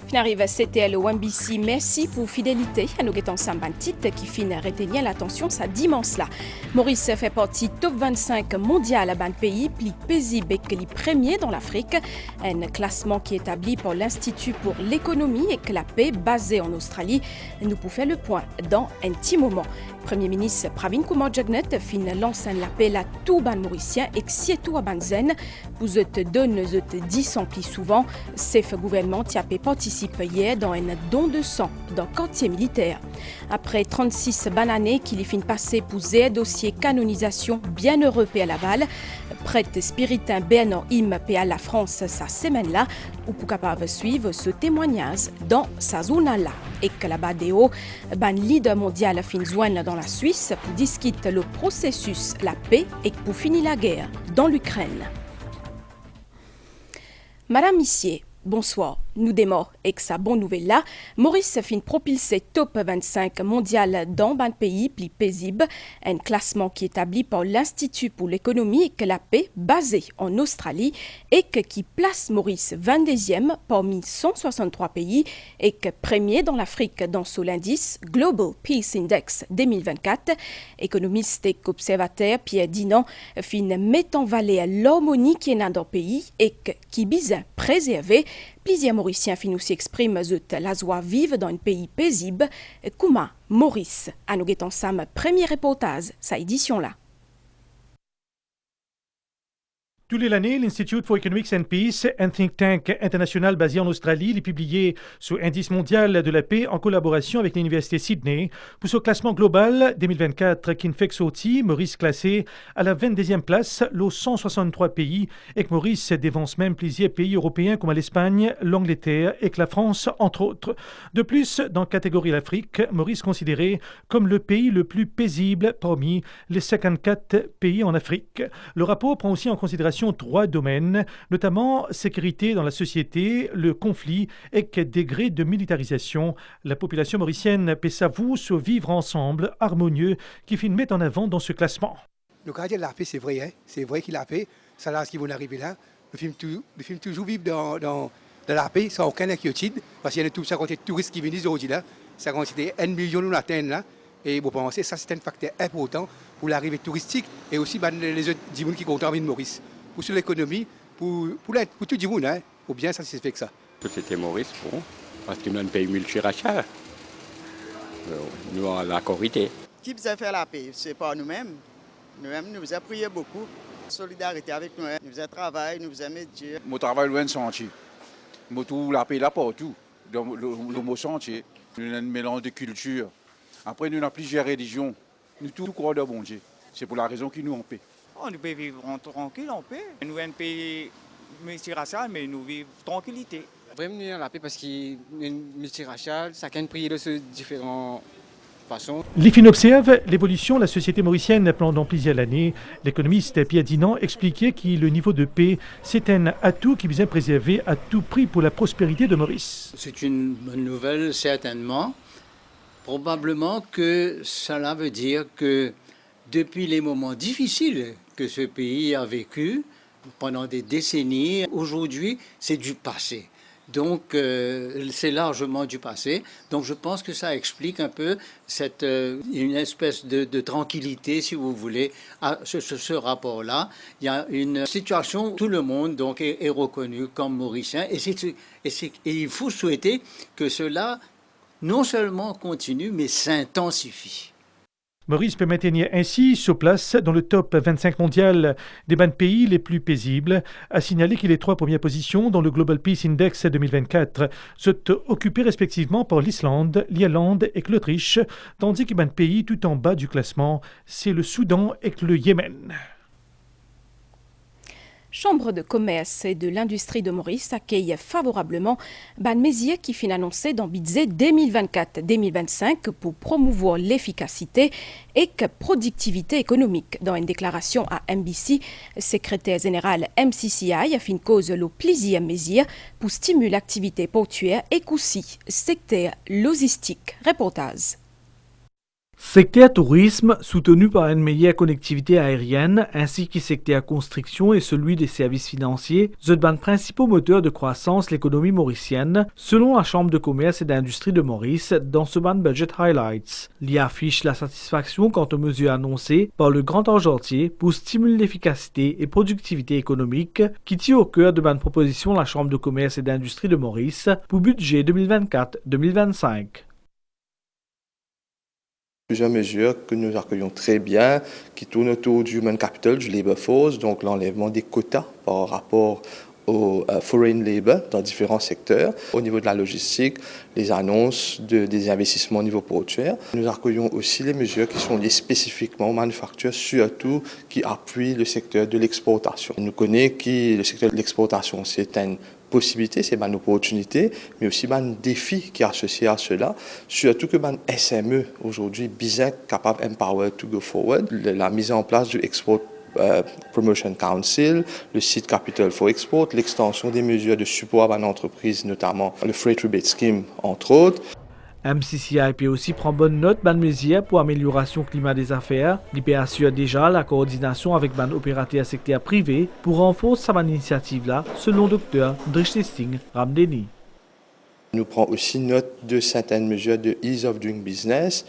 Finarive CTL au MBC, merci pour fidélité à nos guettons sambantites qui finit retenir l'attention ça dimanche là. Maurice fait partie top 25 mondial à ban pays, plus paisible que les premiers dans l'Afrique. Un classement qui est établi par l'Institut pour l'économie et la paix basé en Australie. Nous pouvons faire le point dans un petit moment. Premier ministre Pravin Kumar Jagnat fin lance un appel à tout ban mauricien et surtout à Banzen pour te donner 10 ans plus souvent. C'est le gouvernement qui a participé hier dans un don de sang dans le quartier militaire. Après 36 années qu'il fin passé pour un dossier canonisation bien heureux à Laval, prêtre spiritain Bernard Im à la France sa semaine là, ou pour capable suivre ce témoignage dans sa zone là. Et que la BADEO, ban leader mondial fin joindre dans la Suisse pour discuter le processus, la paix et pour finir la guerre dans l'Ukraine. Madame Missier, bonsoir. Nous démarrons avec sa bonne nouvelle là. Maurice fin propulsé top 25 mondial dans un pays plus paisible. Un classement qui est établi par l'Institut pour l'économie et la paix basé en Australie et qui place Maurice 22e parmi 163 pays et premier dans l'Afrique dans son indice Global Peace Index 2024. Économiste et observateur Pierre Dinan fin met en valeur l'harmonie qui est dans le pays et qui vise à préserver. Plusieurs Mauriciens fin aussi expriment la joie vive dans un pays paisible. Comment Maurice a nous guettant Sam premier reportage sa édition là. Tous les années, l'Institute for Economics and Peace, un think tank international basé en Australie, est publié sous Indice mondial de la paix en collaboration avec l'Université Sydney pour ce classement global 2024 qui fait sorti Maurice classé à la 22e place, les 163 pays, et que Maurice dévance même plusieurs pays européens comme l'Espagne, l'Angleterre et que la France, entre autres. De plus, dans la catégorie l'Afrique, Maurice considéré comme le pays le plus paisible parmi les 54 pays en Afrique. Le rapport prend aussi en considération trois domaines, notamment sécurité dans la société, le conflit et degré de militarisation. La population mauricienne peut s'avouer sur vivre ensemble harmonieux qui finit mettre en avant dans ce classement. Le gardien de la paix, c'est vrai, hein? C'est vrai qu'il a paix. Ça là, ce qui va arriver là. Le film toujours vivre dans la paix sans aucune inquiétude, parce qu'il y a tout ça quand touristes qui viennent aujourd'hui là, ça quand c'était 1 million nous atteignent là. Et vous pensez, ça c'est un facteur important pour l'arrivée touristique et aussi les autres gens qui comptent en ville de Maurice. Pour sur l'économie, pour tout le monde, hein, pour bien satisfaire que ça. C'était Maurice, bon, parce qu'il y a un pays multiracial. Nous avons la corrité. Qui nous a fait la paix? C'est pas nous-mêmes. Nous-mêmes, nous avons prié beaucoup. Solidarité avec nous, nous avons travaillé, nous avons médié. Mon travail loin de sentier. Moi, tout la paix là partout. Dans le mot sentier, nous avons un mélange de cultures. Après, nous avons plusieurs religions. Nous tous croyons dans bon Dieu. C'est pour la raison qu'ils nous ont paix. Nous pouvons vivre tranquille en paix. Nous sommes un pays multiracial, mais nous vivons tranquillité. Vraiment la paix parce qu'il est multiracial, chacun prie de ces différentes façons. L'IFIN observe l'évolution de la société mauricienne pendant plusieurs années. L'économiste Pierre Dinan expliquait que le niveau de paix, c'est un atout qui vient préserver à tout prix pour la prospérité de Maurice. C'est une bonne nouvelle, certainement. Probablement que cela veut dire que depuis les moments difficiles que ce pays a vécu pendant des décennies, aujourd'hui, c'est du passé. Donc, c'est largement du passé. Donc, je pense que ça explique un peu une espèce de tranquillité, si vous voulez, à ce rapport-là. Il y a une situation où tout le monde donc, est reconnu comme mauricien. Et il faut souhaiter que cela non seulement continue, mais s'intensifie. Maurice peut maintenir ainsi sa place dans le top 25 mondial des pays les plus paisibles, a signalé qu'il est 3 premières positions dans le Global Peace Index 2024, sont occupées respectivement par l'Islande, l'Irlande et l'Autriche, tandis que pays tout en bas du classement, c'est le Soudan et le Yémen. Chambre de commerce et de l'industrie de Maurice accueille favorablement Ban Mézier qui finit annoncé dans budget 2024-2025 pour promouvoir l'efficacité et la productivité économique. Dans une déclaration à MBC, secrétaire général MCCI a fait cause le plaisir Mézier pour stimuler l'activité portuaire et aussi secteur logistique. Reportage. Secteur tourisme, soutenu par une meilleure connectivité aérienne, ainsi que secteur construction et celui des services financiers, sont les principaux moteurs de croissance l'économie mauricienne, selon la Chambre de commerce et d'industrie de Maurice dans ce budget highlights. Il affiche la satisfaction quant aux mesures annoncées par le grand argentier pour stimuler l'efficacité et productivité économique qui tient au cœur de bonnes propositions la Chambre de commerce et d'industrie de Maurice pour budget 2024-2025. Plusieurs mesures que nous accueillons très bien, qui tournent autour du human capital, du labor force, donc l'enlèvement des quotas par rapport au foreign labor dans différents secteurs. Au niveau de la logistique, les annonces des investissements au niveau portuaire. Nous accueillons aussi les mesures qui sont liées spécifiquement aux manufactures, surtout qui appuient le secteur de l'exportation. Nous connaissons que le secteur de l'exportation, c'est une possibilité, c'est une opportunité, mais aussi un défi qui est associé à cela, surtout que les SME aujourd'hui, bien capable empowered to go forward. La mise en place du Export Promotion Council, le site Capital for Export, l'extension des mesures de support à l'entreprise, notamment le Freight Rebate Scheme, entre autres. MCCIP aussi prend bonne note de mesures pour amélioration climat des affaires. Il assure déjà la coordination avec les opérateurs secteur privé pour renforcer sa initiative là, selon Dr. Drishtesting Ramdeni. Nous prenons aussi note de certaines mesures de ease of doing business,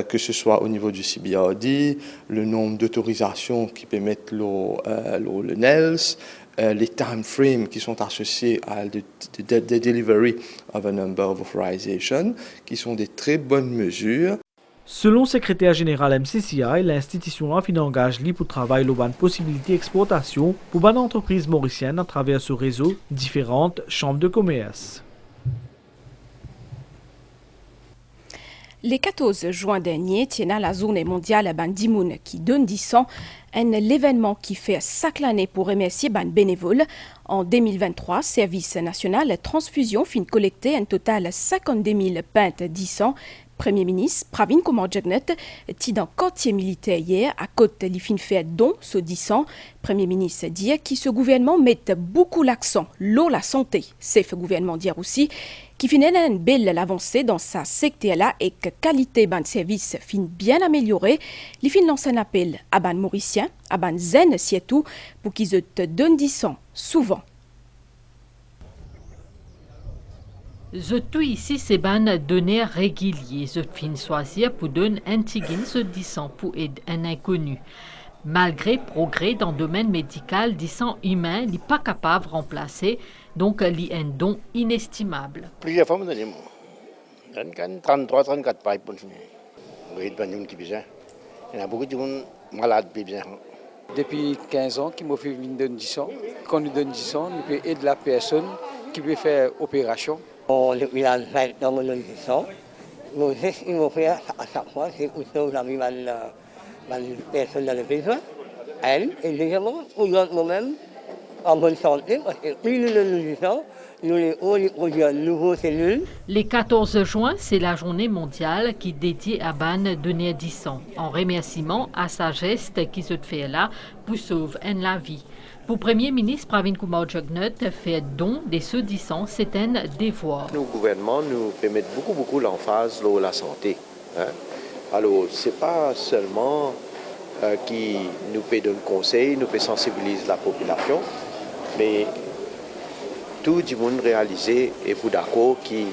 que ce soit au niveau du CBRD, le nombre d'autorisations qui permettent le NELS, les time frames qui sont associés à the delivery of a number of authorizations, qui sont des très bonnes mesures. Selon le secrétaire général MCCI, l'institution a engagé pour travailler sur la possibilité d'exportation pour les entreprises mauriciennes à travers ce réseau différentes chambres de commerce. Le 14 juin dernier, tiena la journée mondiale Bandimoun qui donne 10 ans, un événement qui fait chaque année pour remercier ban bénévoles. En 2023, Service national transfusion fin collecté un total 52 000 pintes 10 ans. Premier ministre Pravin Kumar Jagnat était dans le quartier militaire hier à côté de fin fait don ce 10 ans. Premier ministre dit que ce gouvernement met beaucoup l'accent sur la santé. C'est le gouvernement dit aussi qui finit une belle avancée dans sa secteur-là et que qualité ban service fin bien améliorée. Il fin lance un appel à ban mauriciens, à ban zen surtout, pour qu'ils te donnent 10 ans souvent. Je tout ici, c'est ban données réguliers. Je fin choisir pour donner un tigin ce 10 ans pour aider un inconnu. Malgré progrès dans le domaine médical, 10 ans humain n'est pas capable de remplacer, donc il y a un don inestimable. Plusieurs fois, je donne 33, 34 pipes pour le qui besoin. Il y a beaucoup de gens malades qui besoin. Depuis 15 ans, qui m'a fait une donne 10 ans. Quand nous donne 10 ans, nous pouvons aider la personne qui peut faire opération. Le village dans le 10 ans, nous avons fait à chaque fois, c'est où nous avons une personne dans le besoin. Elle, et légèrement, pour nous-mêmes, en bonne santé, parce que plus nous donnons 10 ans, nous les produits de nouveaux cellules. Le 14 juin, c'est la journée mondiale qui est dédiée à Ban donner 10 ans, en remerciement à sa geste qui se fait là pour sauver la vie. Pour le Premier ministre Pravin Kumar Jagnat, faire don de ce 10 ans, c'est un devoir. Nos gouvernements nous permettent beaucoup l'emphase sur la santé. Hein? Alors, ce n'est pas seulement qui nous peut donner conseil, nous peut sensibiliser la population, mais tout le monde réalisé et pour d'accord que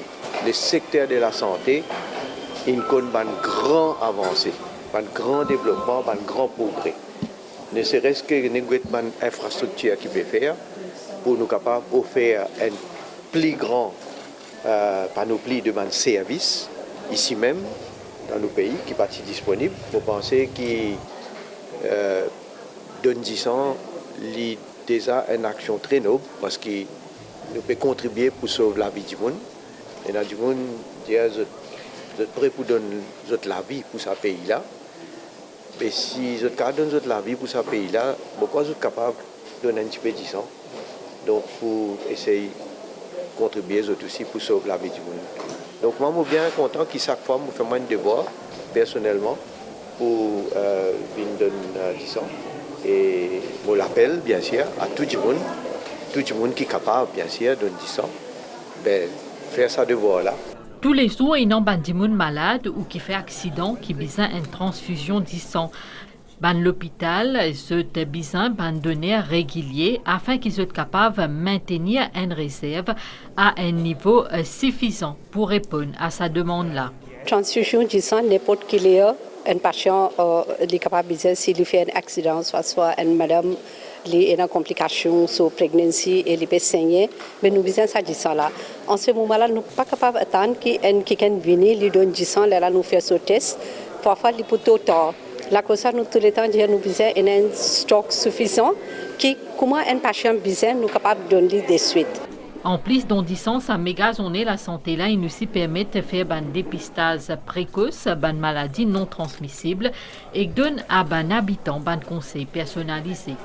le secteur de la santé il connaît une grande avancée, un grand développement, un grand progrès. Ne serait-ce que nous avons une infrastructure qui peut faire pour nous capables d'offrir une plus grande panoplie de services ici même dans nos pays qui sont disponibles. Vous pensez qu'il donne 10 ans, il déjà une action très noble parce que nous pouvons contribuer pour sauver la vie du monde. Et dans du monde, vous êtes prêts pour donner la vie pour ce pays-là. Mais si vous êtes donner la vie pour ce pays-là, pourquoi vous êtes capable de donner un petit peu 10 ans? Donc, pour essayer de contribuer aussi pour sauver la vie du monde. Donc, moi, je suis bien content que chaque fois, je fais un devoir, personnellement, pour venir donner 10 ans. Et je l'appelle, bien sûr, à tout le monde qui est capable, bien sûr, de 10 ans, faire ça devoir-là. Tous les jours, il y a des gens malades ou qui fait accident qui besoin une transfusion de sang. Dans l'hôpital, ils ont besoin de données réguliers afin qu'ils soient capables de maintenir une réserve à un niveau suffisant pour répondre à sa demande-là. Transfusion de sang, n'importe qui est un patient est capable de dire s'il fait un accident, soit une madame qui a une complication sur la prégnancy et qui peut saigner, mais nous besoin ça du sang là. En ce moment-là, nous ne sommes pas capables d'attendre quelqu'un vienne, lui donne du sang, là nous fait ce test. Parfois, il peut tout tard. La cause nous tout le temps, nous avons besoin d'un stock suffisant qui, comment un patient besoin, nous capable de donner de suite. En plus d'ondissant, sa méga journée la santé là, il nous permet de faire un dépistage précoce, une maladie non transmissible et donne à un habitant un conseil personnalisé.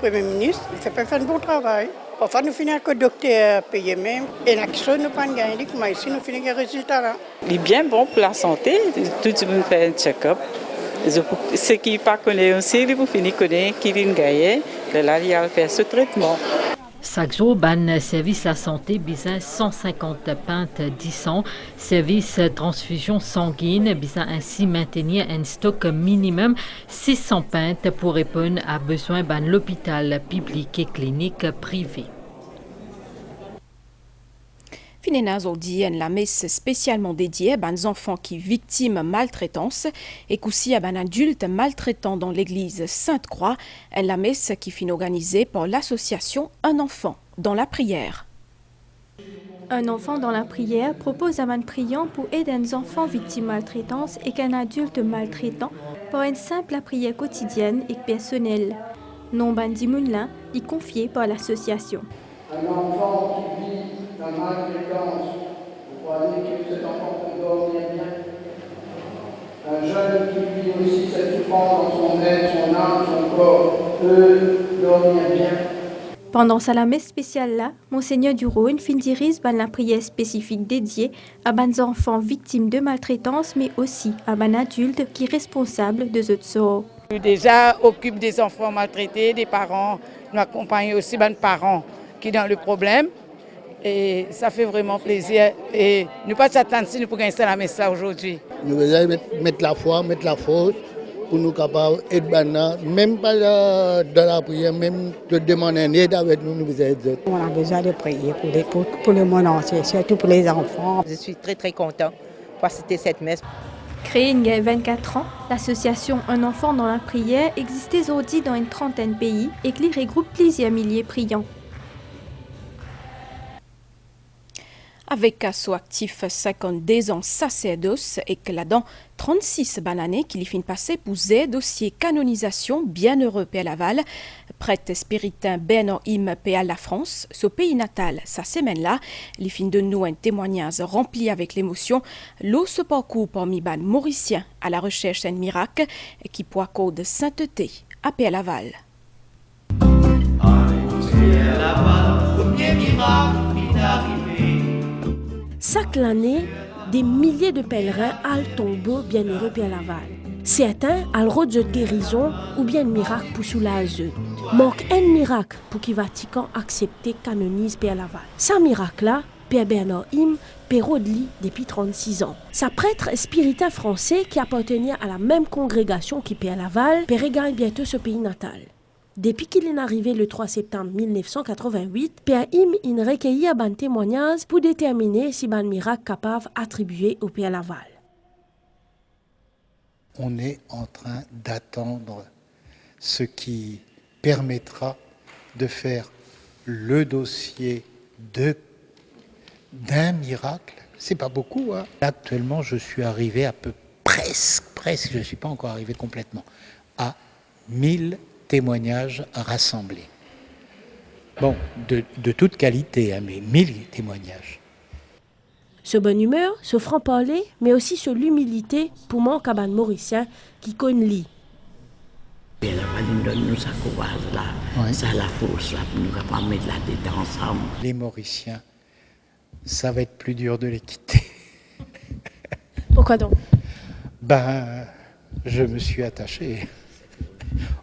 Le Premier ministre, il fait un bon travail. Parfois, nous finissons que le docteur paye même. Et la question, nous ne pas gagner, mais ici, nous finissons le résultat là. Il est bien bon pour la santé. Tout le monde fait un check-up. Ceux qui ne connaissent pas aussi, ils vont finir connaître qui viennent gagner. Là, il y a faire ce traitement. Chaque jour, le service de la santé besoin 150 pintes de sang. Service transfusion sanguine besoin ainsi maintenir un stock minimum 600 pintes pour répondre à besoins de l'hôpital public et clinique privé. Finena aujourd'hui la messe spécialement dédiée à des enfants qui victimes de maltraitance et aussi à des adultes maltraitants dans l'église Sainte-Croix. La messe qui fut organisée par l'association Un enfant dans la prière. Un enfant dans la prière propose à un priant pour aider les enfants victimes de maltraitance et qu'un adulte maltraitant par une simple prière quotidienne et personnelle. Non Bandi Mounlin est confié par l'association. Un enfant qui vit la maltraitance, vous croyez que cet enfant peut dormir bien? Un jeune qui vit aussi cette souffrance dans son être, son âme, son corps, peut dormir bien. Pendant sa messe spéciale là, Monseigneur du Rhône fin dirige la prière spécifique dédiée à des enfants victimes de maltraitance, mais aussi à des adultes qui sont responsables de ce sort. Déjà, occupe des enfants maltraités, des parents, nous accompagnons aussi des parents qui sont dans le problème. Et ça fait vraiment plaisir. Et nous ne pas s'attendre si nous pouvons gagner la messe aujourd'hui. Nous devons mettre la foi, mettre la force pour nous capables d'aider, même pas dans la prière, même de demander une aide avec nous, nous vous aider. On a besoin de prier pour le monde entier, surtout pour les enfants. Je suis très content d'assister à cette messe. Créée il y a 24 ans, l'association Un enfant dans la prière existait aujourd'hui dans une trentaine de pays et qui regroupe plusieurs milliers de priants. Avec son actif 52 ans sacerdoce et que là-dedans 36 bananes qui lui finissent passer pour des dossiers canonisation bienheureux à Laval, prêtre spiritain Bernard Im à la France, ce pays natal, sa semaine-là, il finit de nous un témoignage rempli avec l'émotion, l'eau se parcourt parmi ban mauriciens à la recherche d'un miracle qui poids code sainteté à Laval. Chaque année, des milliers de pèlerins allent tomber bienheureux à Laval. Certains allent de guérison ou bien un miracle pour soulager. Manque un miracle pour que le Vatican accepte canonise à Laval. Ce miracle-là, Père Bernard Im, Pérodli depuis 36 ans. Sa prêtre spiritain français qui appartenait à la même congrégation qui Père Laval, Père regagne bientôt ce pays natal. Depuis qu'il est arrivé le 3 septembre 1988, Père Im a recueilli un témoignage pour déterminer si un miracle capable attribué au Père Laval. On est en train d'attendre ce qui permettra de faire le dossier d'un miracle. C'est pas beaucoup, hein. Actuellement, je suis arrivé à peu presque, je ne suis pas encore arrivé complètement, à 1000 témoignages rassemblés. Bon, de toute qualité, hein, mais 1000 témoignages. Ce bonne humeur, ce franc-parler, mais aussi ce l'humilité pour mon cabane mauricien qui connaît lui. Et la valide donne nous sa courage là, ça la force là, pour nous capables de mettre la tête ensemble. Les Mauriciens, ça va être plus dur de les quitter. Pourquoi donc? Ben, je me suis attaché.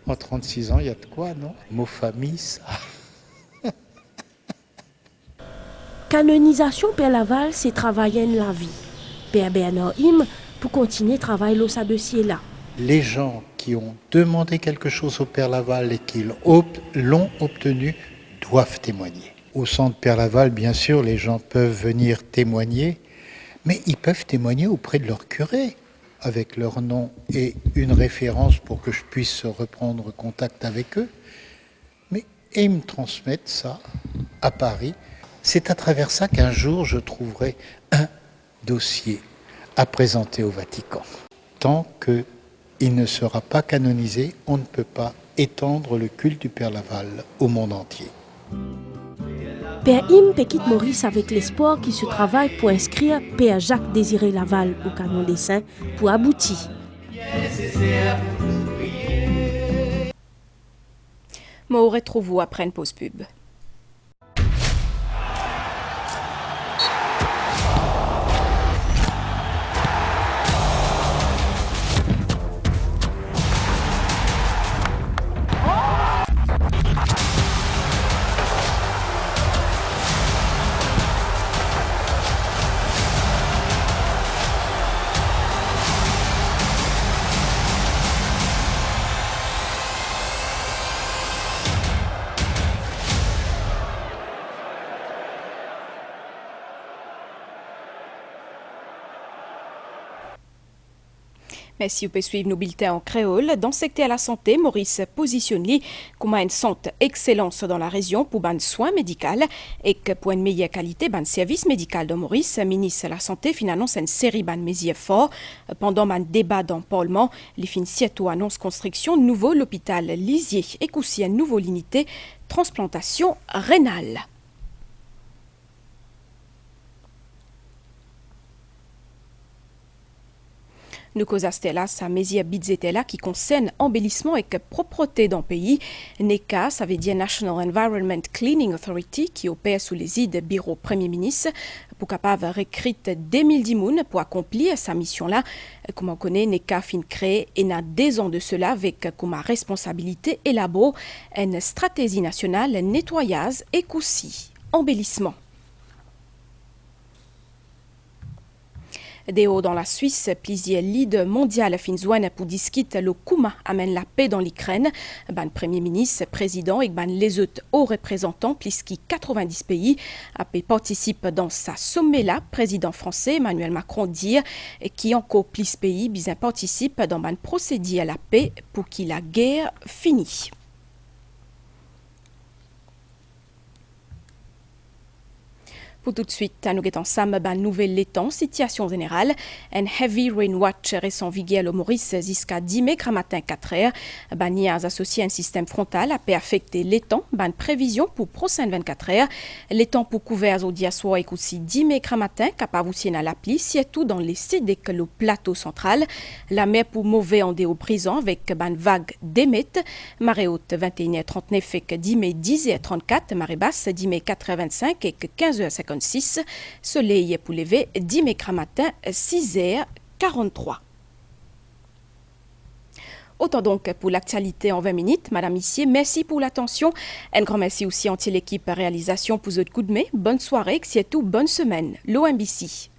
En 36 ans, il y a de quoi, non? Mot famille, ça. Canonisation Père Laval, c'est travailler la vie. Père Bernard Im, pour continuer travailler l'ossa dossier là. Les gens qui ont demandé quelque chose au Père Laval et qui l'ont obtenu doivent témoigner. Au centre Père Laval, bien sûr, les gens peuvent venir témoigner, mais ils peuvent témoigner auprès de leur curé, avec leur nom et une référence pour que je puisse reprendre contact avec eux. Et ils me transmettent ça à Paris. C'est à travers ça qu'un jour je trouverai un dossier à présenter au Vatican. Tant qu'il ne sera pas canonisé, on ne peut pas étendre le culte du Père Laval au monde entier. Père Im quitte Maurice avec l'espoir qu'il se travaille pour inscrire Père Jacques Désiré Laval au canon des saints pour aboutir. Moi, retrouve-vous après une pause pub. Merci, vous pouvez suivre nos bulletins en créole. Dans le secteur de la santé, Maurice positionne-lui comme une santé excellence dans la région pour ban soins médicaux et que pour une meilleure qualité ban service médical de Maurice, ministre de la Santé annonce une série ban mesures forts. Pendant un débat dans le Parlement, les Fincieto annonce construction de nouveau l'hôpital Lisier et aussi un nouveau unité transplantation rénale. Nous causons sa mesure budgétaire qui concerne embellissement et propreté dans le pays. NECA, ça veut dire National Environment Cleaning Authority, qui opère sous les îles bureau Premier ministre, pour capable recruter 2010 personnes pour accomplir sa mission-là. Comme on connaît, NECA fin créé et n'a des ans de cela avec comme responsabilité élaborer une stratégie nationale nettoyage et aussi embellissement. Déo dans la Suisse, plusieurs leaders mondiaux finzouane pour discuter le Kouma amène la paix dans l'Ukraine. Ban Premier ministre, président et ban les autres hauts représentants, plus qui 90 pays, participent dans sa sommet là. Président français Emmanuel Macron dit qui encore plus pays bien participe dans ban procédé à la paix pour qu'il la guerre finisse. Pour tout de suite, nous sommes ensemble dans nouvelle temps, situation générale. Un heavy rain watch reste en vigueur au Maurice jusqu'à 10 mai matin 4 heures. Banias associé à un système frontal a pu affecter les temps. Ban prévision pour prochaines 24 heures. Les temps pour couverts au dia soir et aussi 10 mai matin capable aussi à l'appli, surtout dans les sites que le plateau central. La mer pour mauvais en déo prison avec ban vague d'émette. Marée haute 21h39 et que 10 mai 10h34. Marée basse 10 mai 4h25 et que 15h50. Soleil pour lever 10 mai matin 6h43. Autant donc pour l'actualité en 20 minutes. Madame Issier, merci pour l'attention. Un grand merci aussi à l'équipe réalisation pour votre coup de main. Bonne soirée, et surtout bonne semaine. L'OMBC.